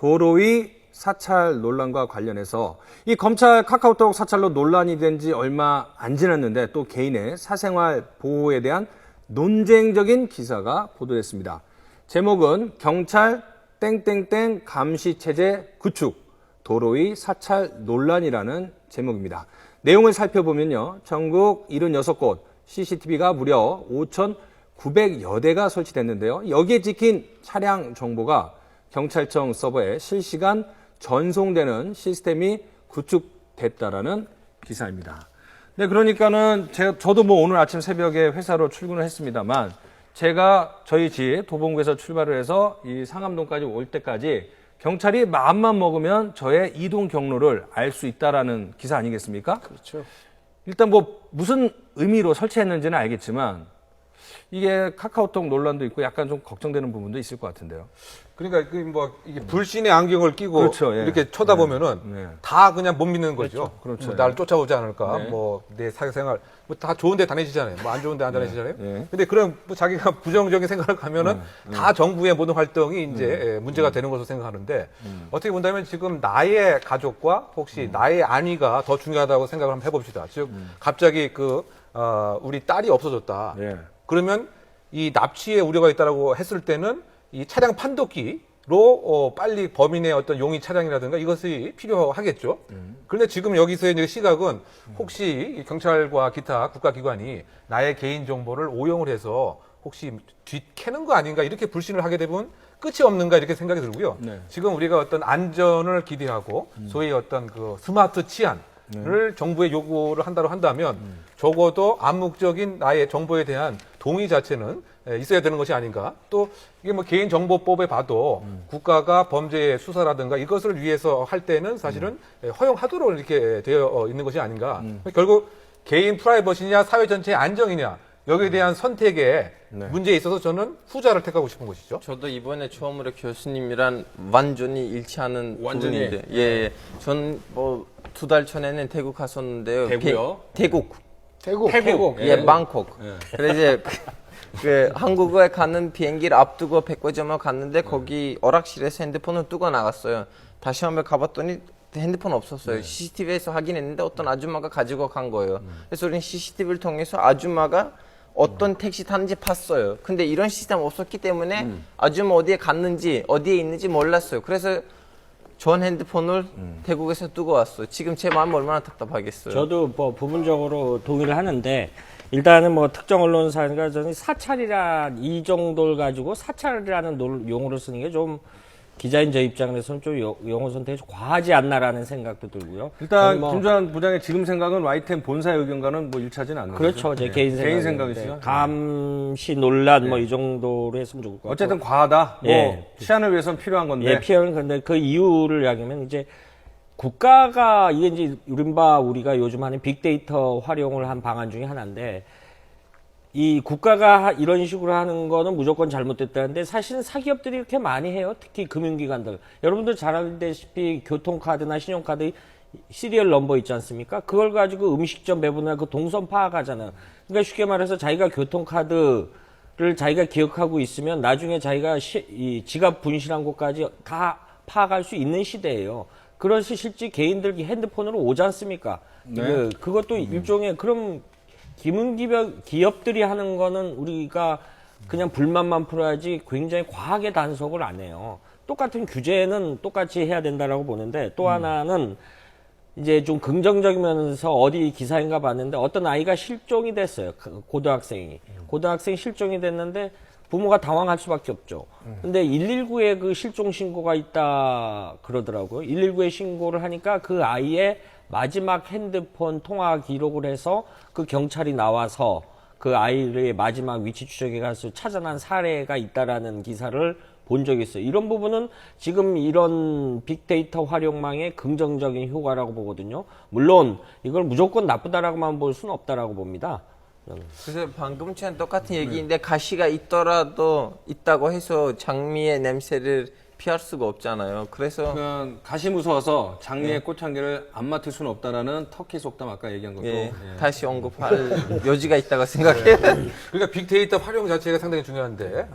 도로위 사찰 논란과 관련해서 이 검찰 카카오톡 사찰로 논란이 된 지 얼마 안 지났는데 또 개인의 사생활 보호에 대한 논쟁적인 기사가 보도됐습니다. 제목은 경찰 땡땡땡 감시체제 구축, 도로위 사찰 논란이라는 제목입니다. 내용을 살펴보면요. 전국 76곳 CCTV가 무려 5,900여 대가 설치됐는데요. 여기에 찍힌 차량 정보가 경찰청 서버에 실시간 전송되는 시스템이 구축됐다라는 기사입니다. 네, 그러니까는 저도 뭐 오늘 아침 새벽에 회사로 출근을 했습니다만 제가 저희 집 도봉구에서 출발을 해서 이 상암동까지 올 때까지 경찰이 마음만 먹으면 저의 이동 경로를 알 수 있다라는 기사 아니겠습니까? 그렇죠. 일단 뭐 무슨 의미로 설치했는지는 알겠지만 이게 카카오톡 논란도 있고 약간 좀 걱정되는 부분도 있을 것 같은데요. 그러니까 이게 불신의 안경을 끼고 그렇죠, 예. 이렇게 쳐다보면은 네. 다 그냥 못 믿는 거죠. 그렇죠. 뭐 나를 쫓아오지 않을까, 네. 뭐 내 사생활, 뭐 다 좋은데 다니시잖아요. 뭐 안 좋은데 안 다니시잖아요. 네. 근데 그런 뭐 자기가 부정적인 생각을 하면은 다 정부의 모든 활동이 이제 문제가 되는 것으로 생각하는데 어떻게 본다면 지금 나의 가족과 혹시 나의 안위가 더 중요하다고 생각을 한번 해봅시다. 즉 갑자기 우리 딸이 없어졌다. 네. 그러면 이 납치의 우려가 있다라고 했을 때는 이 차량 판독기로 빨리 범인의 어떤 용의 차량이라든가 이것이 필요하겠죠. 그런데 지금 여기서의 이제 시각은 혹시 이 경찰과 기타 국가기관이 나의 개인 정보를 오용을 해서 혹시 뒤캐는 거 아닌가 이렇게 불신을 하게 되면 끝이 없는가 이렇게 생각이 들고요. 네. 지금 우리가 어떤 안전을 기대하고 소위 어떤 그 스마트 치안을 정부에 요구를 한다고 한다면 적어도 암묵적인 나의 정보에 대한 동의 자체는 있어야 되는 것이 아닌가. 또 이게 뭐 개인정보법에 봐도 국가가 범죄 수사라든가 이것을 위해서 할 때는 사실은 허용하도록 이렇게 되어 있는 것이 아닌가. 결국 개인 프라이버시냐 사회 전체의 안정이냐 여기에 대한 선택에 문제에 있어서 저는 후자를 택하고 싶은 것이죠. 저도 이번에 처음으로 교수님이랑 완전히 일치하는 완전히? 부분인데, 예, 전 뭐 2달 전에는 태국 갔었는데요. 대구요? 태국. 태국. 예, 방콕. 그래서 이제 그 한국에 가는 비행기를 앞두고 백화점을 갔는데 거기 오락실에서 핸드폰을 두고 나갔어요. 다시 한번 가봤더니 핸드폰 없었어요. CCTV에서 확인했는데 어떤 아줌마가 가지고 간 거예요. 그래서 우리는 CCTV를 통해서 아줌마가 어떤 택시 타는지 봤어요. 근데 이런 시스템 없었기 때문에 아줌마 어디에 갔는지 어디에 있는지 몰랐어요. 그래서 전 핸드폰을 태국에서 두고 왔어요. 지금 제 마음 얼마나 답답하겠어요. 저도 뭐 부분적으로 동의를 하는데 일단은 뭐 특정 언론사가 저는 사찰이란 이 정도를 가지고 사찰이라는 용어를 쓰는 게 좀 기자인 저 입장에서는 좀 용어 선택이 좀 과하지 않나라는 생각도 들고요. 일단 뭐 김주환 부장의 지금 생각은 YTN 본사의 의견과는 뭐 일치하지는 않는 그렇죠. 거죠? 제 개인 개인 생각인데 생각이시죠? 감시 논란 뭐 이 정도로 했으면 좋을 것 같아요. 어쨌든 과하다. 뭐 예. 치안을 위해서는 필요한 건데. 예, 피해는 근데 그 이유를 이야기하면 이제 국가가 이게 이제 이른바 우리가 요즘 하는 빅데이터 활용을 한 방안 중에 하나인데 이 국가가 이런 식으로 하는 거는 무조건 잘못됐다는데 사실은 사기업들이 이렇게 많이 해요. 특히 금융기관들. 여러분들 잘 알다시피 교통카드나 신용카드 시리얼 넘버 있지 않습니까? 그걸 가지고 음식점 배분이나 그 동선 파악하잖아요. 그러니까 쉽게 말해서 자기가 교통카드를 자기가 기억하고 있으면 나중에 자기가 이 지갑 분실한 곳까지 다 파악할 수 있는 시대예요. 그래서 실제 개인들 핸드폰으로 오지 않습니까? 네. 그것도 일종의 그럼 기업들이 하는 거는 우리가 그냥 불만만 풀어야지 굉장히 과하게 단속을 안 해요. 똑같은 규제는 똑같이 해야 된다라고 보는데 또 하나는 이제 좀 긍정적이면서 어디 기사인가 봤는데 어떤 아이가 실종이 됐어요. 고등학생이. 고등학생이 실종이 됐는데 부모가 당황할 수밖에 없죠. 근데 119에 그 실종 신고가 있다 그러더라고요. 119에 신고를 하니까 그 아이의 마지막 핸드폰 통화 기록을 해서 그 경찰이 나와서 그 아이의 마지막 위치 추적에 가서 찾아난 사례가 있다라는 기사를 본 적이 있어요. 이런 부분은 지금 이런 빅데이터 활용망의 긍정적인 효과라고 보거든요. 물론 이걸 무조건 나쁘다라고만 볼 수는 없다라고 봅니다. 그래서 방금 전 똑같은 얘기인데 가시가 있다고 해서 장미의 냄새를 피할 수가 없잖아요. 그래서 그냥 가시 무서워서 장미의 꽃향기를 안 맡을 수는 없다라는 터키 속담 아까 얘기한 것도. 예, 예. 다시 언급할 여지가 있다고 생각해요. 그러니까 빅데이터 활용 자체가 상당히 중요한데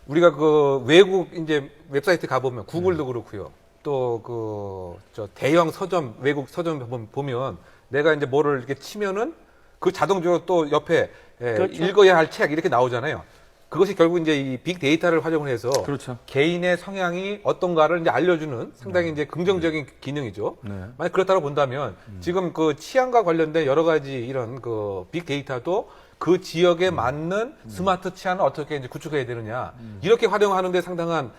우리가 그 외국 이제 웹사이트 가보면 구글도 그렇고요. 또 그 저 대형 서점, 외국 서점 보면 내가 이제 뭐를 이렇게 치면은 그 자동적으로 또 옆에 그렇죠. 읽어야 할 책 이렇게 나오잖아요. 그것이 결국 이제 이 빅데이터를 활용을 해서 그렇죠. 개인의 성향이 어떤가를 이제 알려주는 상당히 이제 긍정적인 기능이죠. 네. 만약 그렇다고 본다면 지금 그 치안과 관련된 여러 가지 이런 그 빅데이터도 그 지역에 맞는 스마트 치안을 어떻게 이제 구축해야 되느냐 이렇게 활용하는데 상당한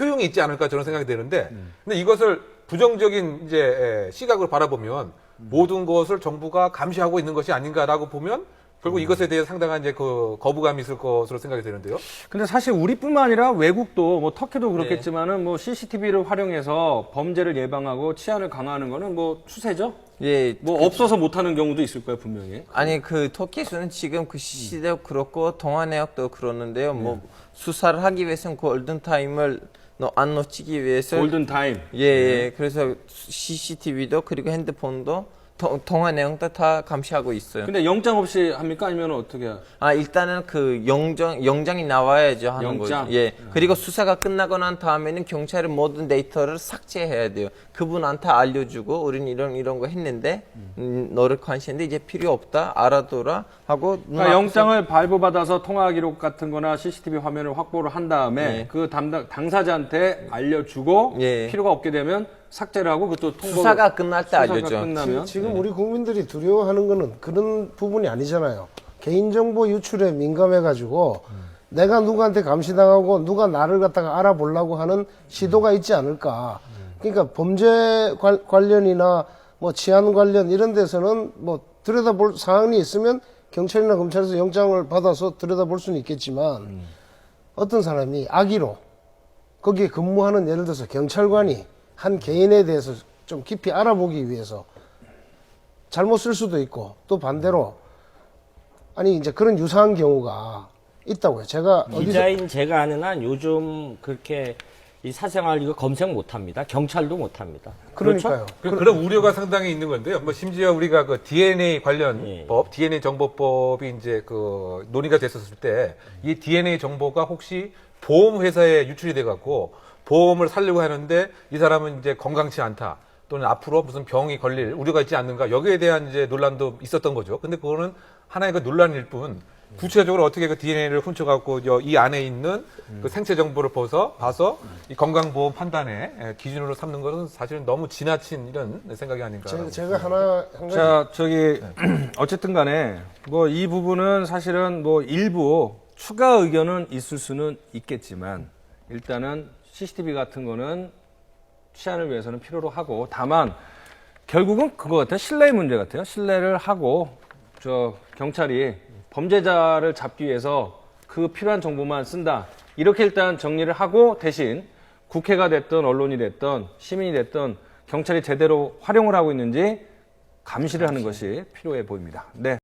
효용이 있지 않을까 저는 생각이 되는데 근데 이것을 부정적인 이제 시각으로 바라보면 모든 것을 정부가 감시하고 있는 것이 아닌가라고 보면 결국 이것에 대해 상당한 이제 그 거부감이 있을 것으로 생각이 되는데요. 근데 사실 우리뿐만 아니라 외국도 뭐 터키도 그렇겠지만은 뭐 CCTV를 활용해서 범죄를 예방하고 치안을 강화하는 거는 뭐 추세죠. 예, 뭐 없어서 못하는 경우도 있을 거예요 분명히. 아니 그 터키에서는 지금 그 CCTV도 그렇고 동아 내역도 그러는데요. 뭐 수사를 하기 위해서는 골든 타임을 안 놓치기 위해서 골든 타임. 예. 그래서 CCTV도 그리고 핸드폰도 통화 내용도 다 감시하고 있어요. 근데 영장 없이 합니까? 아니면 어떻게? 아 일단은 그 영장이 나와야죠 하는 영장? 거죠. 예. 그리고 수사가 끝나고 난 다음에는 경찰이 모든 데이터를 삭제해야 돼요. 그분한테 알려주고 우리는 이런 거 했는데 너를 관심인데 이제 필요 없다 알아둬라 하고 그러니까 영장을 발부받아서 통화 기록 같은 거나 CCTV 화면을 확보를 한 다음에 예. 그 당사자한테 알려주고 예. 필요가 없게 되면 삭제를 하고 그것도 통보 수사가 끝날 때 수사가 알려줘. 끝나면 지금 우리 국민들이 두려워하는 거는 그런 부분이 아니잖아요. 개인정보 유출에 민감해가지고 내가 누구한테 감시당하고 누가 나를 갖다가 알아보려고 하는 시도가 있지 않을까. 그러니까 범죄 관련이나 뭐 치안 관련 이런 데서는 뭐 들여다볼 사항이 있으면 경찰이나 검찰에서 영장을 받아서 들여다볼 수는 있겠지만 어떤 사람이 악의로 거기에 근무하는 예를 들어서 경찰관이 한 개인에 대해서 좀 깊이 알아보기 위해서 잘못 쓸 수도 있고 또 반대로 아니 이제 그런 유사한 경우가 있다고요. 제가 어디서 기자인 제가 아는 한 요즘 그렇게 이 사생활 이거 검색 못 합니다. 경찰도 못 합니다. 그러니까요. 그런 우려가 상당히 있는 건데요. 뭐 심지어 우리가 그 DNA 관련 예. 법, DNA 정보법이 이제 그 논의가 됐었을 때 이 DNA 정보가 혹시 보험 회사에 유출이 돼 갖고 보험을 살려고 하는데 이 사람은 이제 건강치 않다. 또는 앞으로 무슨 병이 걸릴 우려가 있지 않는가. 여기에 대한 이제 논란도 있었던 거죠. 근데 그거는 하나의 그 논란일 뿐 구체적으로 어떻게 그 DNA를 훔쳐갖고 이 안에 있는 그 생체 정보를 봐서 이 건강보험 판단의 기준으로 삼는 것은 사실은 너무 지나친 이런 생각이 아닌가. 제가 한 가지 자, 어쨌든 간에, 뭐, 이 부분은 사실은 뭐, 일부 추가 의견은 있을 수는 있겠지만, 일단은 CCTV 같은 거는 치안을 위해서는 필요로 하고, 다만, 결국은 그거 같아요. 신뢰의 문제 같아요. 신뢰를 하고, 경찰이 범죄자를 잡기 위해서 그 필요한 정보만 쓴다. 이렇게 일단 정리를 하고, 대신 국회가 됐든, 언론이 됐든, 시민이 됐든, 경찰이 제대로 활용을 하고 있는지 감시를 하는 것이 필요해 보입니다. 네.